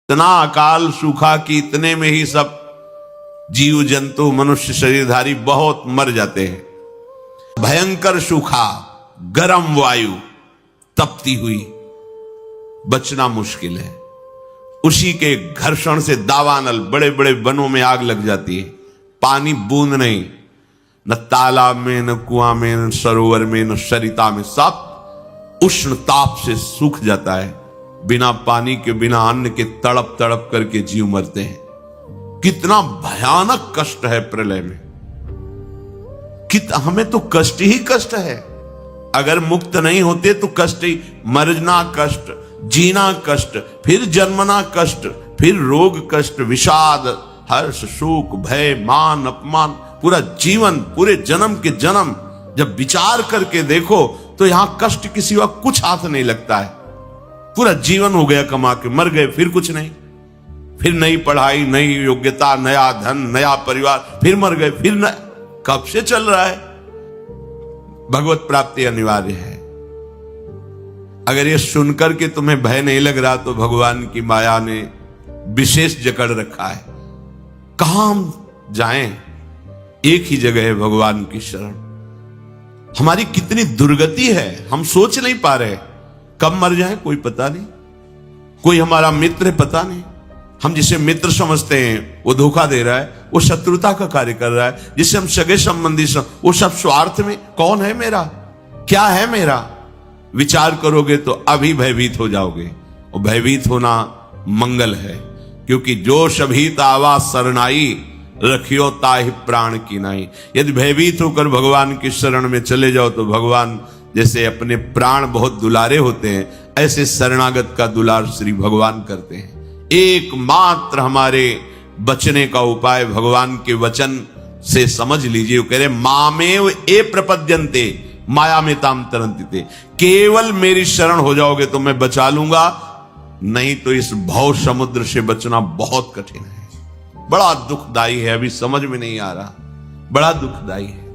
इतना अकाल सूखा कि इतने में ही सब जीव जंतु मनुष्य शरीरधारी बहुत मर जाते हैं। भयंकर सूखा, गर्म वायु, तपती हुई, बचना मुश्किल है। उसी के घर्षण से दावानल, बड़े बड़े वनों में आग लग जाती है। पानी बूंद नहीं, न तालाब में, न कुआं में, न सरोवर में, न सरिता में, सब उष्ण ताप से सूख जाता है। बिना पानी के, बिना अन्न के तड़प तड़प करके जीव मरते हैं। कितना भयानक कष्ट है प्रलय में। हमें तो कष्ट ही कष्ट है। अगर मुक्त नहीं होते तो कष्ट ही, मरना कष्ट, जीना कष्ट, फिर जन्मना कष्ट, फिर रोग कष्ट, विषाद, हर्ष, शोक, भय, मान, अपमान, पूरा जीवन, पूरे जन्म के जन्म जब विचार करके देखो तो यहां कष्ट के सिवा कुछ हाथ नहीं लगता है। पूरा जीवन हो गया कमा के, मर गए, फिर कुछ नहीं, फिर नई पढ़ाई, नई योग्यता, नया धन, नया परिवार, फिर मर गए, फिर न, कब से चल रहा है। भगवत प्राप्ति अनिवार्य है। अगर ये सुनकर के तुम्हें भय नहीं लग रहा तो भगवान की माया ने विशेष जकड़ रखा है। कहां हम जाएं? एक ही जगह है, भगवान की शरण। हमारी कितनी दुर्गति है, हम सोच नहीं पा रहे। कब मर जाए कोई पता नहीं। कोई हमारा मित्र पता नहीं। हम जिसे मित्र समझते हैं वो धोखा दे रहा है, वो शत्रुता का कार्य कर रहा है। जिसे हम सगे संबंधी वो सब स्वार्थ में। कौन है मेरा, क्या है मेरा? विचार करोगे तो अभी भयभीत हो जाओगे। और भयभीत होना मंगल है, क्योंकि जो शभीत आवा शरणाई, रखियो ताहि प्राण की नाई। यदि भयभीत होकर भगवान की शरण में चले जाओ तो भगवान जैसे अपने प्राण बहुत दुलारे होते हैं, ऐसे शरणागत का दुलार श्री भगवान करते हैं। एकमात्र हमारे बचने का उपाय भगवान के वचन से समझ लीजिए। वो कह रहे मामेव ए प्रपद्यन्ते माया में ताम तरन्ति। केवल मेरी शरण हो जाओगे तो मैं बचा लूंगा, नहीं तो इस भव समुद्र से बचना बहुत कठिन है। बड़ा दुखदाई है, अभी समझ में नहीं आ रहा, बड़ा दुखदाई है।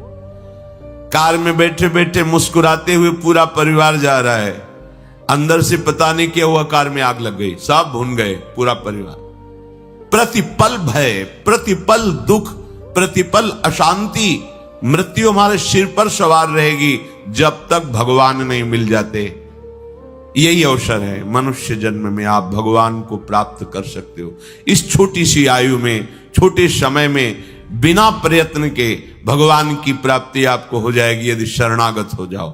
कार में बैठे बैठे मुस्कुराते हुए पूरा परिवार जा रहा है, अंदर से पता नहीं क्या हुआ, कार में आग लग गई, सब भून गए, पूरा परिवार। प्रतिपल भय, प्रतिपल दुख, प्रतिपल अशांति, मृत्यु हमारे सिर पर सवार रहेगी जब तक भगवान नहीं मिल जाते। यही अवसर है, मनुष्य जन्म में आप भगवान को प्राप्त कर सकते हो। इस छोटी सी आयु में, छोटे समय में, बिना प्रयत्न के भगवान की प्राप्ति आपको हो जाएगी यदि शरणागत हो जाओ,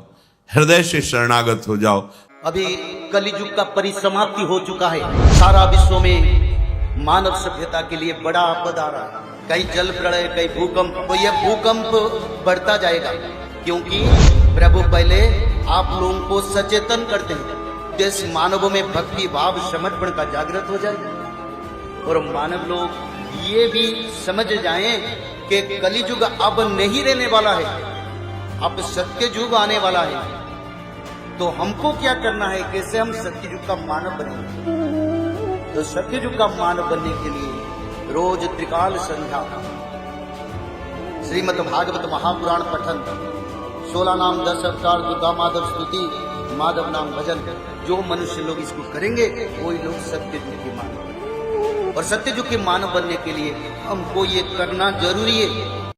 हृदय से शरणागत हो जाओ। अभी कलियुग का परिसमाप्ति हो चुका है। सारा विश्व में मानव सभ्यता के लिए बड़ा आपदा आ रहा है। कहीं जल प्रलय, कहीं भूकंप। तो यह भूकंप बढ़ता जाएगा, क्योंकि प्रभु पहले आप लोगों को सचेतन करते हैं। देश मानवों में भक्ति भाव समर्पण का जागृत हो जाए और मानव लोग ये भी समझ जाएं कि कलियुग अब नहीं रहने वाला है, अब सत्य युग आने वाला है। तो हमको क्या करना है, कैसे हम सत्य युग का मानव बनेंगे? तो सत्य युग का मानव बनने के लिए रोज त्रिकाल संध्या, श्रीमद् भागवत महापुराण पठन, 16 नाम 10 अवतार, दुर्गा माधव स्तुति, माधव नाम भजन, जो मनुष्य लोग इसको करेंगे वही लोग सत्य युग के मानव। और सत्य युग के मानव बनने के लिए हमको ये करना जरूरी है